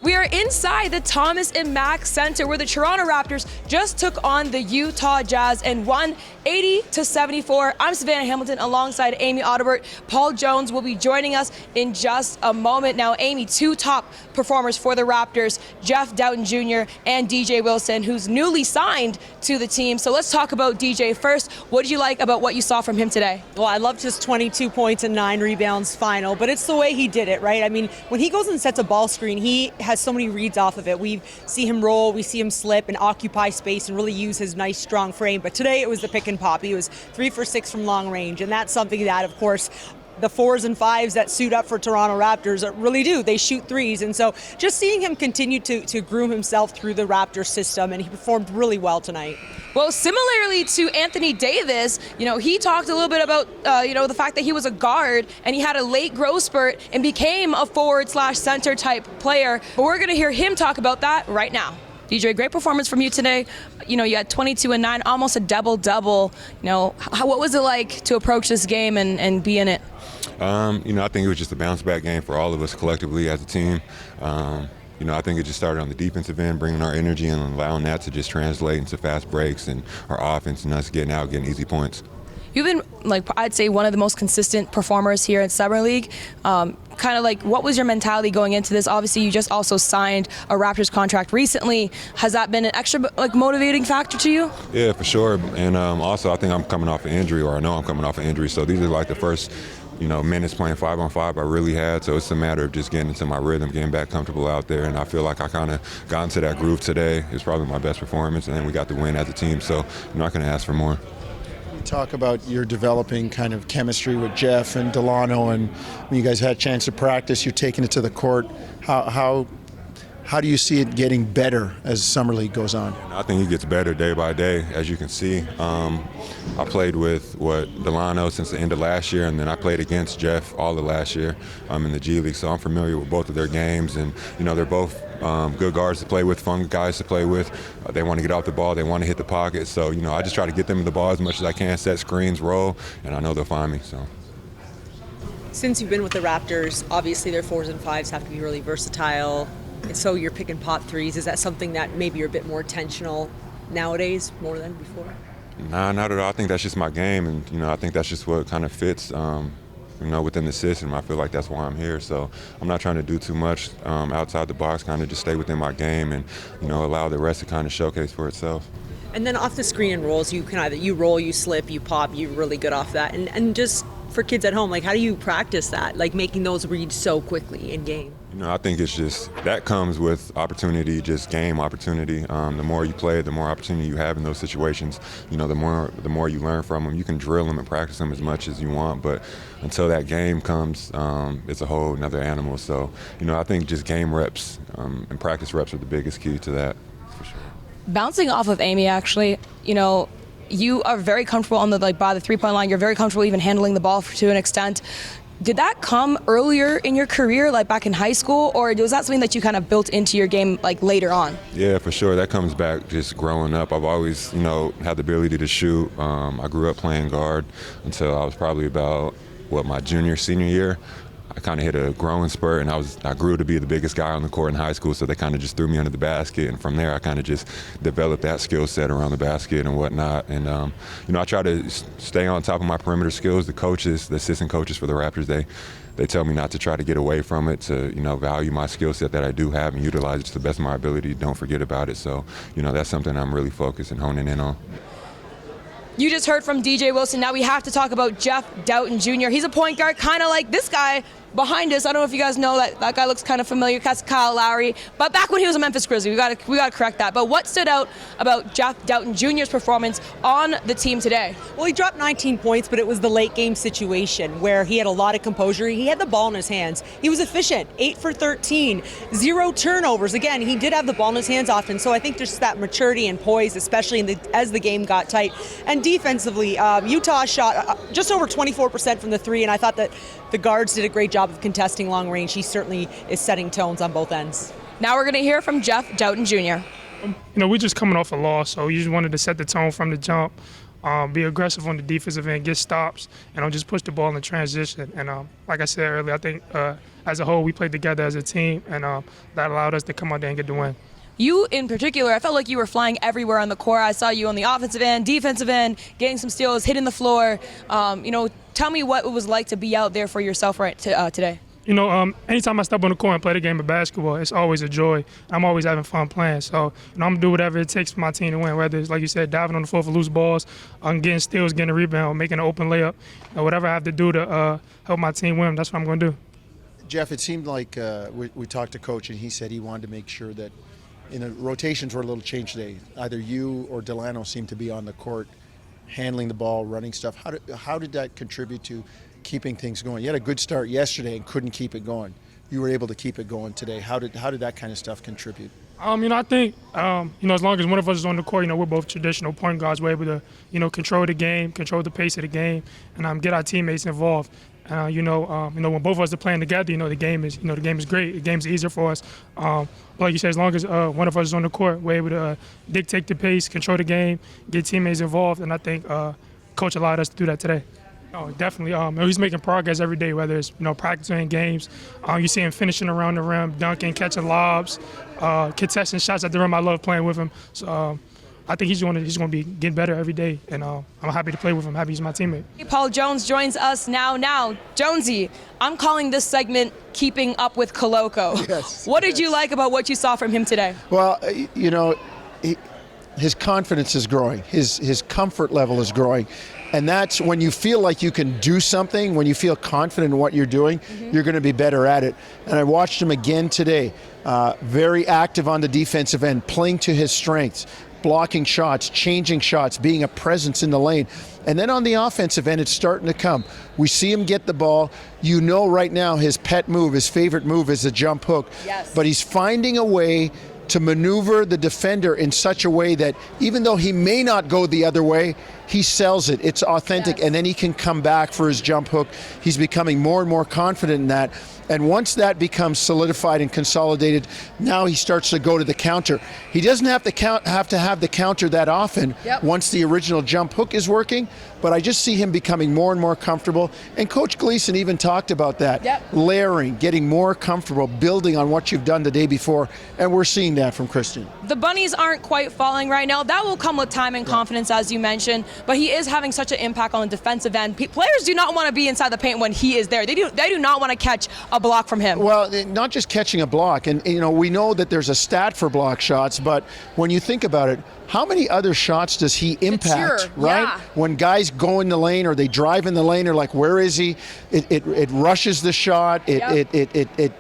We are inside the Thomas and Mack Center where the Toronto Raptors just took on the Utah Jazz and won 80-74. I'm Savanna Hamilton alongside Amy Audibert. Paul Jones will be joining us in just a moment. Now, Amy, two top performers for the Raptors, Dowtin Jr. and DJ Wilson, who's newly signed to the team. So let's talk about DJ first. What did you like about what you saw from him today? Well, I loved his 22 points and 9 rebounds final, but it's the way he did it, right? I mean, when he goes and sets a ball screen, he has so many reads off of it. We see him roll, we see him slip and occupy space and really use his nice, strong frame. But today it was the pick and pop. He was 3 for 6 from long range, and that's something that, of course, the 4s and 5s that suit up for Toronto Raptors really do. They shoot threes. And so just seeing him continue to groom himself through the Raptors system, and he performed really well tonight. Well, similarly to Anthony Davis, he talked a little bit about, the fact that he was a guard and he had a late growth spurt and became a forward/center type player. But we're going to hear him talk about that right now. DJ, great performance from you today. You had 22 and 9, almost a double-double. What was it like to approach this game and be in it? I think it was just a bounce-back game for all of us collectively as a team. I think it just started on the defensive end, bringing our energy and allowing that to just translate into fast breaks and our offense and us getting out, getting easy points. You've been, I'd say, one of the most consistent performers here in Summer League. What was your mentality going into this? Obviously, you just also signed a Raptors contract recently. Has that been an extra motivating factor to you? Yeah, for sure. And also, I think I'm coming off an injury, or I know I'm coming off an injury. So these are the first, minutes playing 5-on-5 I really had. So it's a matter of just getting into my rhythm, getting back comfortable out there. And I feel like I kind of got into that groove today. It's probably my best performance, and then we got the win as a team. So I'm not going to ask for more. Talk about your developing kind of chemistry with Jeff and Delano, and when you guys had a chance to practice, you're taking it to the court. How do you see it getting better as Summer League goes on? I think it gets better day by day, as you can see. I played with Delano since the end of last year, and then I played against Jeff all of last year in the G League, so I'm familiar with both of their games, and they're both good guards to play with, fun guys to play with. They want to get off the ball, they want to hit the pocket, so I just try to get them the ball as much as I can, set screens, roll, and I know they'll find me. So. Since you've been with the Raptors, obviously their 4s and 5s have to be really versatile. And so your pick and pop threes, is that something that maybe you're a bit more intentional nowadays, more than before? Nah, not at all. I think that's just my game, and I think that's just what kind of fits within the system. I feel like that's why I'm here. So I'm not trying to do too much outside the box, kind of just stay within my game and allow the rest to kind of showcase for itself. And then off the screen and rolls, you can either you roll, you slip, you pop, you're really good off that. And just for kids at home, how do you practice that, making those reads so quickly in game? I think it's just that comes with opportunity, just game opportunity. The more you play, the more opportunity you have in those situations. The more you learn from them. You can drill them and practice them as much as you want, but until that game comes, it's a whole another animal. So, I think just game reps and practice reps are the biggest key to that, for sure. Bouncing off of Amy, actually, you are very comfortable on the by the three-point line. You're very comfortable even handling the ball to an extent. Did that come earlier in your career, back in high school, or was that something that you kind of built into your game later on? Yeah, for sure. That comes back just growing up. I've always, had the ability to shoot. I grew up playing guard until I was probably about, my senior year. I kind of hit a growing spurt, and I grew to be the biggest guy on the court in high school, so they kind of just threw me under the basket, and from there I kind of just developed that skill set around the basket and whatnot. And I try to stay on top of my perimeter skills. The assistant coaches for the Raptors, they tell me not to try to get away from it, to value my skill set that I do have and utilize it to the best of my ability. Don't forget about it. So that's something I'm really focused and honing in on. You just heard from DJ Wilson. Now we have to talk about Dowtin Jr. He's a point guard, kind of like this guy behind us. I don't know if you guys know that guy looks kind of familiar. That's Kyle Lowry. But back when he was a Memphis Grizzly, we got to correct that. But what stood out about Dowtin Jr.'s performance on the team today? Well, he dropped 19 points, but it was the late game situation where he had a lot of composure. He had the ball in his hands. He was efficient, 8 for 13, 0 turnovers. Again, he did have the ball in his hands often. So I think just that maturity and poise, especially as the game got tight. And defensively, Utah shot just over 24% from the three, and I thought that the guards did a great job of contesting long range. He certainly is setting tones on both ends. Now we're going to hear from Dowtin Jr. We're just coming off a loss, so you just wanted to set the tone from the jump. be aggressive on the defensive end, get stops, and just push the ball in transition. And like I said earlier, I think as a whole we played together as a team, and that allowed us to come out there and get the win. You in particular, I felt like you were flying everywhere on the court. I saw you on the offensive end, defensive end, getting some steals, hitting the floor. Tell me what it was like to be out there for yourself today. Anytime I step on the court and play the game of basketball, it's always a joy. I'm always having fun playing. So, I'm going to do whatever it takes for my team to win, whether it's, like you said, diving on the floor for loose balls, getting steals, getting a rebound, making an open layup, whatever I have to do to help my team win, that's what I'm going to do. Jeff, it seemed like we talked to Coach, and he said he wanted to make sure that rotations were a little changed today. Either you or Delano seemed to be on the court handling the ball, running stuff. How did that contribute to keeping things going? You had a good start yesterday and couldn't keep it going. You were able to keep it going today. How did that kind of stuff contribute? I think, as long as one of us is on the court, we're both traditional point guards. We're able to, control the game, control the pace of the game, and get our teammates involved. When both of us are playing together, the game is great. The game's easier for us. But like you said, as long as one of us is on the court, we're able to dictate the pace, control the game, get teammates involved, and I think Coach allowed us to do that today. Oh, definitely. He's making progress every day, whether it's practicing games. You see him finishing around the rim, dunking, catching lobs, contesting shots at the rim. I love playing with him. So I think he's going to be getting better every day, and I'm happy to play with him. Happy he's my teammate. Paul Jones joins us now. Jonesy, I'm calling this segment "Keeping Up with Koloko." Yes. What did you like about what you saw from him today? Well, his confidence is growing. His comfort level is growing. And that's when you feel like you can do something, when you feel confident in what you're doing, you're going to be better at it. And I watched him again today, very active on the defensive end, playing to his strengths, blocking shots, changing shots, being a presence in the lane. And then on the offensive end, it's starting to come. We see him get the ball. Right now his pet move, his favorite move is a jump hook. Yes. But he's finding a way to maneuver the defender in such a way that even though he may not go the other way, he sells it. It's authentic, yes. And then he can come back for his jump hook. He's becoming more and more confident in that. And once that becomes solidified and consolidated, now he starts to go to the counter. He doesn't have to have the counter that often once the original jump hook is working, but I just see him becoming more and more comfortable. And Coach Gleason even talked about that. Layering, getting more comfortable, building on what you've done the day before, and we're seeing that from Christian. The bunnies aren't quite falling right now. That will come with time and confidence, as you mentioned, but he is having such an impact on the defensive end. Players do not want to be inside the paint when he is there. They do not want to catch a block from him. Well, not just catching a block, and we know that there's a stat for block shots, but when you think about it, how many other shots does he impact, right? Yeah. When guys go in the lane or they drive in the lane, or like, where is he? It rushes the shot. It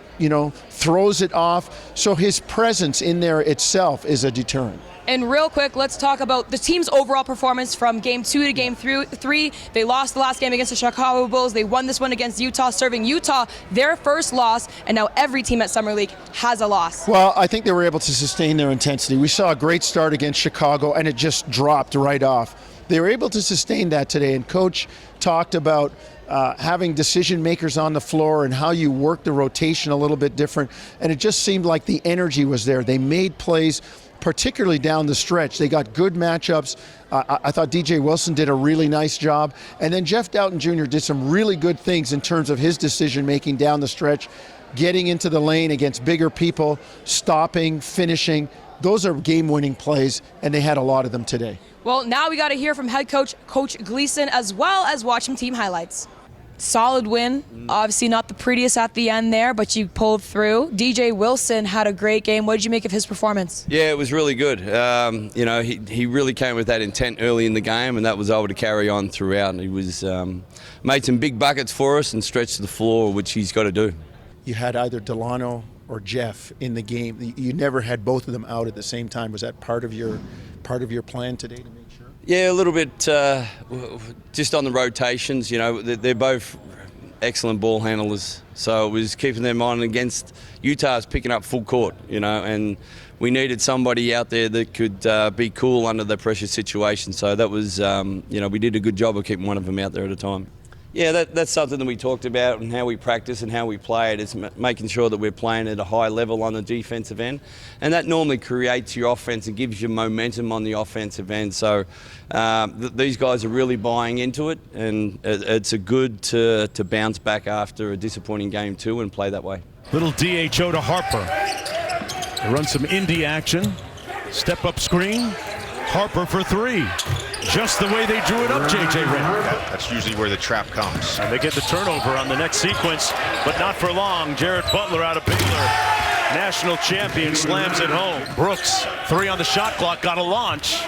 throws it off. So his presence in there itself is a deterrent. And real quick, let's talk about the team's overall performance from Game 2 to Game 3. They lost the last game against the Chicago Bulls. They won this one against Utah, serving Utah their first loss, and now every team at Summer League has a loss. Well, I think they were able to sustain their intensity. We saw a great start against Chicago, and it just dropped right off. They were able to sustain that today, and Coach talked about having decision makers on the floor and how you work the rotation a little bit different, and it just seemed like the energy was there. They made plays, particularly down the stretch. They got good matchups. I thought DJ Wilson did a really nice job. And then Jeff Dowtin Jr. did some really good things in terms of his decision-making down the stretch, getting into the lane against bigger people, stopping, finishing. Those are game-winning plays, and they had a lot of them today. Well, now we got to hear from head coach, Coach Gleason, as well as watch some team highlights. Solid win. Obviously not the prettiest at the end there, but you pulled through. DJ Wilson had a great game. What did you make of his performance? Yeah, it was really good. He really came with that intent early in the game, and that was able to carry on throughout. And he was made some big buckets for us and stretched the floor, which he's got to do. You had either Delano or Jeff in the game. You never had both of them out at the same time. Was that part of your plan today to make sure? Yeah, a little bit just on the rotations. They're both excellent ball handlers. So it was keeping them on against Utah's picking up full court, and we needed somebody out there that could be cool under the pressure situation. So that was, we did a good job of keeping one of them out there at a time. Yeah, that's something that we talked about and how we practice and how we play it. It's making sure that we're playing at a high level on the defensive end. And that normally creates your offense and gives you momentum on the offensive end. So these guys are really buying into it, and it's a good to bounce back after a disappointing game too and play that way. Little DHO to Harper. They run some indie action. Step up screen. Harper for three. Just the way they drew it up, J.J. Redick. That's usually where the trap comes. And they get the turnover on the next sequence, but not for long. Jared Butler out of Baylor, national champion, slams it home. Brooks, three on the shot clock, got a launch.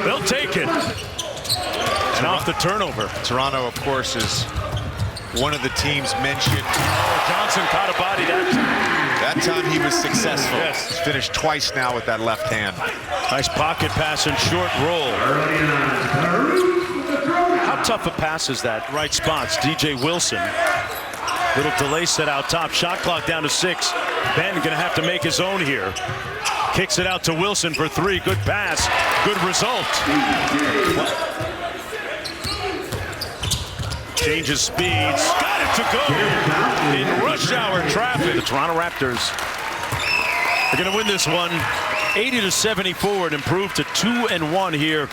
They'll take it. And off the turnover. Toronto, of course, is one of the teams mentioned. Johnson caught a body that time. That time he was successful. Yes. He's finished twice now with that left hand. Nice pocket pass and short roll. How tough a pass is that? Right spots, DJ Wilson. Little delay set out top. Shot clock down to 6. Ben gonna have to make his own here. Kicks it out to Wilson for 3. Good pass. Good result. Changes speeds. Got it to go in rush hour traffic. The Toronto Raptors are going to win this one 80-74 and improve to 2-1 here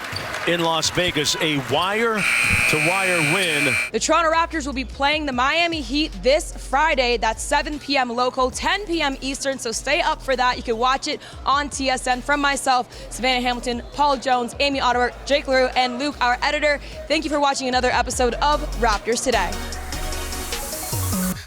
in Las Vegas. A wire-to-wire win. The Toronto Raptors will be playing the Miami Heat this Friday. That's 7 p.m. local, 10 p.m. Eastern, so stay up for that. You can watch it on TSN. From myself, Savanna Hamilton, Paul Jones, Amy Audibert, Jake LaRue, and Luke, our editor. Thank you for watching another episode of Raptors Today.